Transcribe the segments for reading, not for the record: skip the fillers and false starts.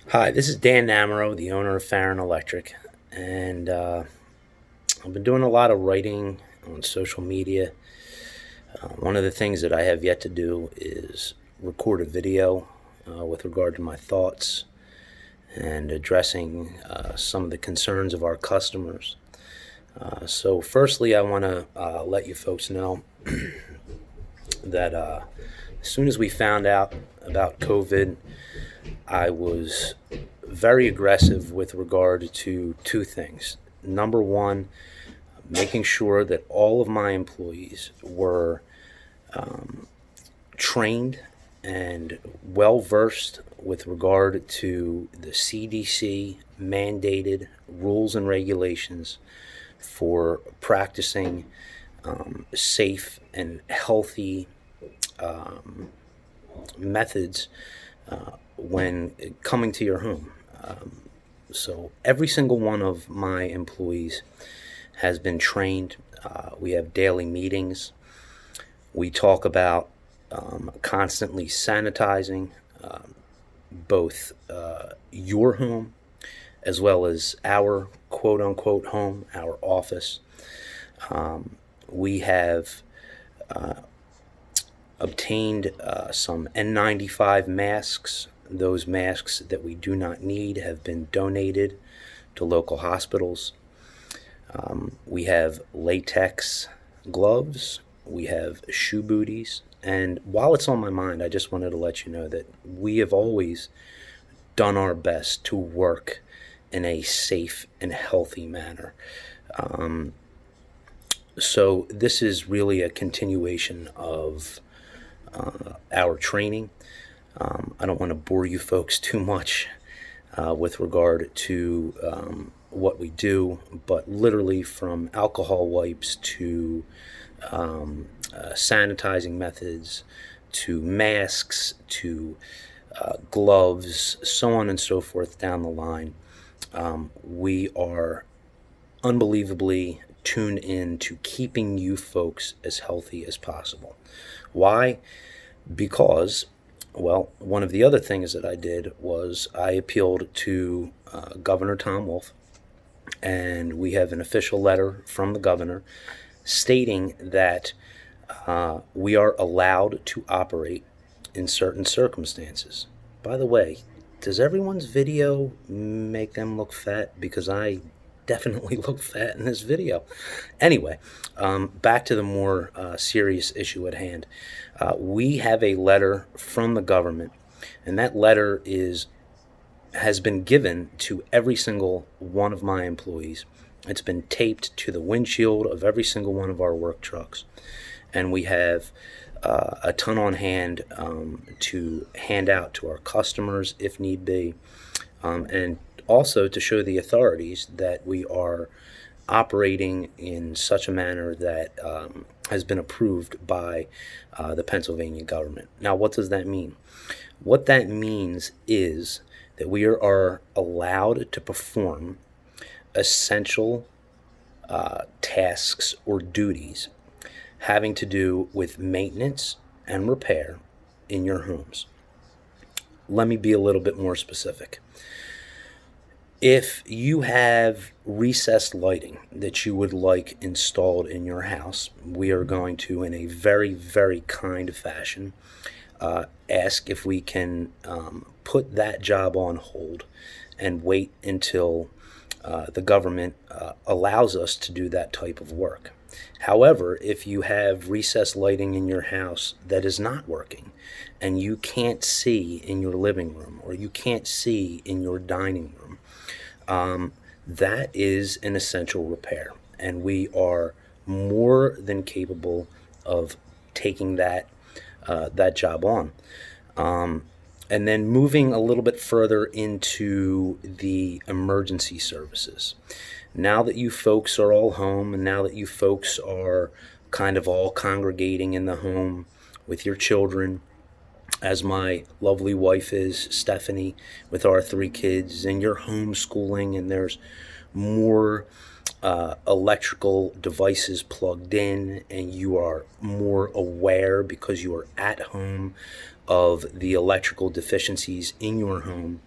Hi, this is Dan Namero, the owner of Farryn Electric, and I've been doing a lot of writing on social media. One of the things that I have yet to do is record a video with regard to my thoughts and addressing some of the concerns of our customers. So, firstly, I want to let you folks know that as soon as we found out about COVID, I was very aggressive with regard to two things. Number one, making sure that all of my employees were trained and well versed with regard to the CDC mandated rules and regulations for practicing safe and healthy methods when coming to your home. So every single one of my employees has been trained. We have daily meetings. We talk about constantly sanitizing both your home as well as our quote unquote home, our office. We have obtained some N95 masks. Those masks that we do not need have been donated to local hospitals. We have latex gloves. We have shoe booties. And while it's on my mind, I just wanted to let you know that we have always done our best to work in a safe and healthy manner. So this is really a continuation of our training. I don't want to bore you folks too much with regard to what we do, but literally from alcohol wipes to sanitizing methods to masks to gloves, so on and so forth down the line. We are unbelievably tuned in to keeping you folks as healthy as possible. Why? Because, well, one of the other things that I did was I appealed to Governor Tom Wolf, and we have an official letter from the governor stating that we are allowed to operate in certain circumstances. By the way, does everyone's video make them look fat? Because I definitely look fat in this video. Anyway, back to the more serious issue at hand. We have a letter from the government, and that letter has been given to every single one of my employees. It's been taped to the windshield of every single one of our work trucks, and we have a ton on hand to hand out to our customers if need be, and also to show the authorities that we are operating in such a manner that has been approved by the Pennsylvania government. Now, what does that mean? What that means is that we are allowed to perform essential tasks or duties having to do with maintenance and repair in your homes. Let me be a little bit more specific. If you have recessed lighting that you would like installed in your house, we are going to, in a very, very kind fashion, ask if we can put that job on hold and wait until the government allows us to do that type of work. However, if you have recessed lighting in your house that is not working and you can't see in your living room or you can't see in your dining room, that is an essential repair, and we are more than capable of taking that job on. And then moving a little bit further into the emergency services. Now that you folks are all home, and now that you folks are kind of all congregating in the home with your children, as my lovely wife is, Stephanie, with our three kids, and you're homeschooling, and there's more electrical devices plugged in, and you are more aware because you are at home of the electrical deficiencies in your home.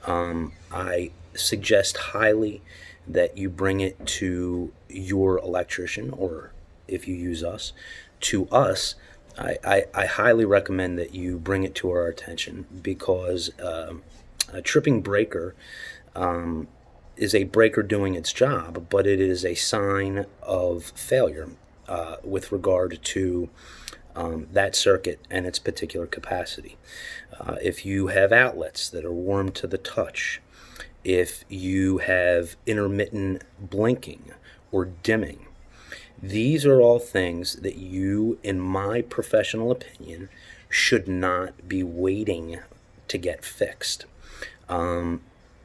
I suggest highly that you bring it to your electrician, or if you use us, to us. I highly recommend that you bring it to our attention, because a tripping breaker is a breaker doing its job, but it is a sign of failure with regard to that circuit and its particular capacity. If you have outlets that are warm to the touch, if you have intermittent blinking or dimming, these are all things that you, in my professional opinion, should not be waiting to get fixed.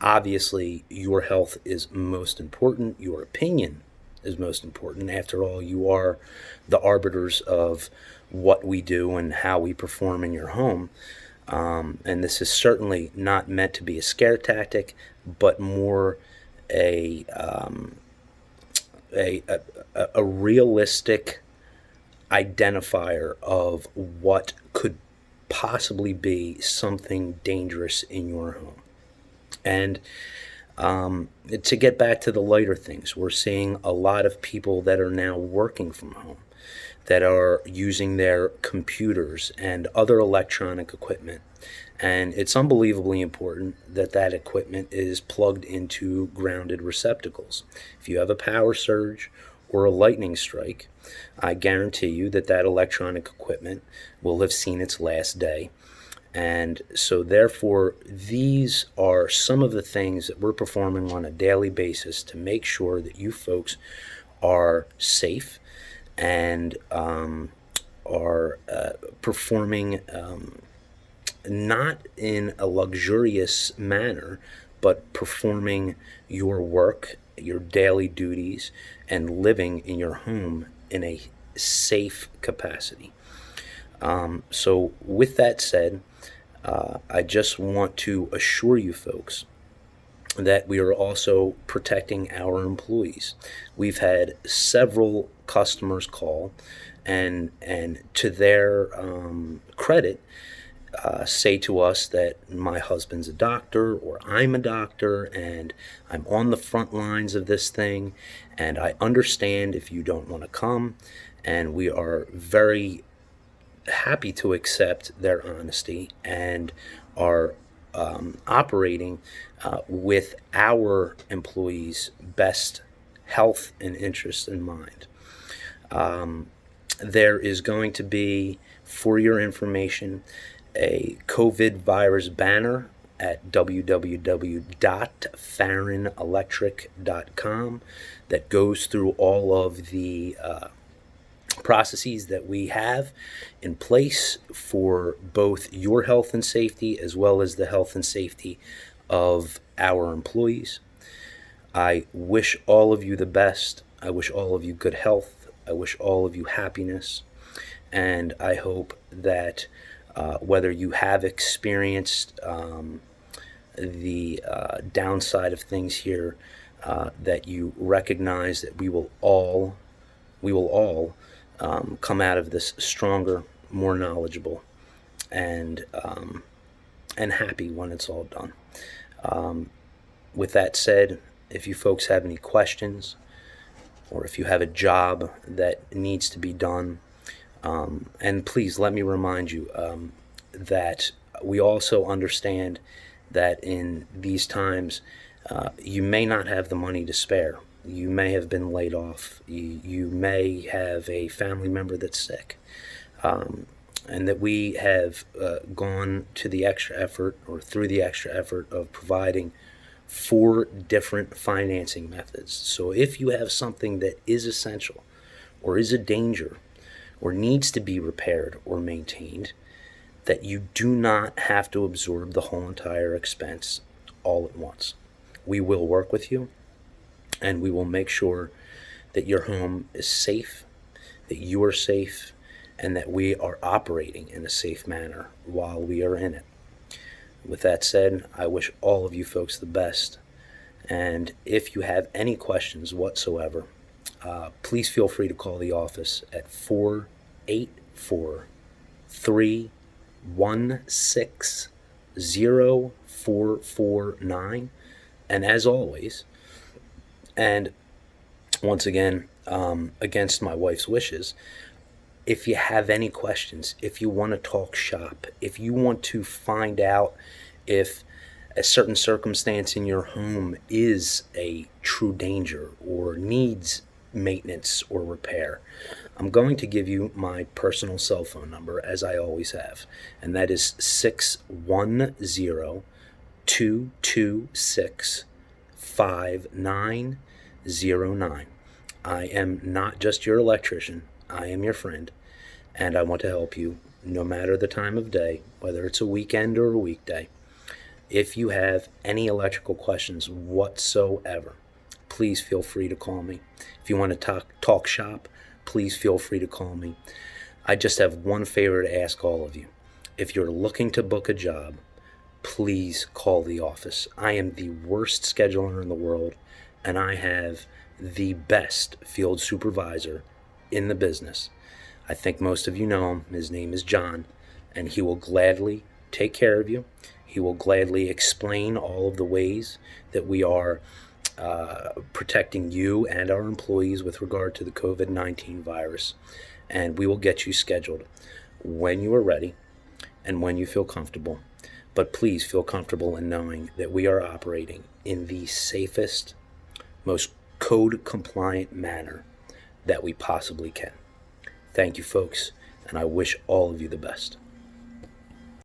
Obviously, your health is most important. Your opinion is most important. After all, you are the arbiters of what we do and how we perform in your home. And this is certainly not meant to be a scare tactic, but more a a, a realistic identifier of what could possibly be something dangerous in your home. And to get back to the lighter things, we're seeing a lot of people that are now working from home, that are using their computers and other electronic equipment. And it's unbelievably important that that equipment is plugged into grounded receptacles. If you have a power surge or a lightning strike, I guarantee you that that electronic equipment will have seen its last day. And so, therefore, these are some of the things that we're performing on a daily basis to make sure that you folks are safe and are performing not in a luxurious manner, but performing your work, your daily duties, and living in your home in a safe capacity. So, with that said, I just want to assure you folks that we are also protecting our employees. We've had several customers call and to their credit, say to us that my husband's a doctor or I'm a doctor and I'm on the front lines of this thing, and I understand if you don't want to come, and we are very happy to accept their honesty and are operating with our employees' best health and interests in mind. There is going to be, for your information, a COVID virus banner at www.farrynelectric.com that goes through all of the processes that we have in place for both your health and safety as well as the health and safety of our employees. I wish all of you the best. I wish all of you good health. I wish all of you happiness. And I hope that whether you have experienced the downside of things here, that you recognize that we will all come out of this stronger, more knowledgeable, and happy when it's all done. With that said, if you folks have any questions, or if you have a job that needs to be done, and please let me remind you that we also understand that in these times, you may not have the money to spare. You may have been laid off. You may have a family member that's sick. And that we have gone to the extra effort, or through the extra effort, of providing 4 different financing methods. So if you have something that is essential, or is a danger, or needs to be repaired or maintained, that you do not have to absorb the whole entire expense all at once. We will work with you, and we will make sure that your home is safe, that you are safe, and that we are operating in a safe manner while we are in it. With that said, I wish all of you folks the best. And if you have any questions whatsoever, please feel free to call the office at 484-316-0100. 0449. And as always, and once again, against my wife's wishes, if you have any questions, if you want to talk shop, if you want to find out if a certain circumstance in your home is a true danger or needs maintenance or repair, I'm going to give you my personal cell phone number, as I always have, and that is 610-226-5909. I am not just your electrician, I am your friend, and I want to help you no matter the time of day, whether it's a weekend or a weekday. If you have any electrical questions whatsoever, please feel free to call me. If you want to talk shop, please feel free to call me. I just have one favor to ask all of you. If you're looking to book a job, please call the office. I am the worst scheduler in the world, and I have the best field supervisor in the business. I think most of you know him. His name is John, and he will gladly take care of you. He will gladly explain all of the ways that we are protecting you and our employees with regard to the COVID-19 virus. And we will get you scheduled when you are ready and when you feel comfortable. But please feel comfortable in knowing that we are operating in the safest, most code-compliant manner that we possibly can. Thank you, folks, and I wish all of you the best.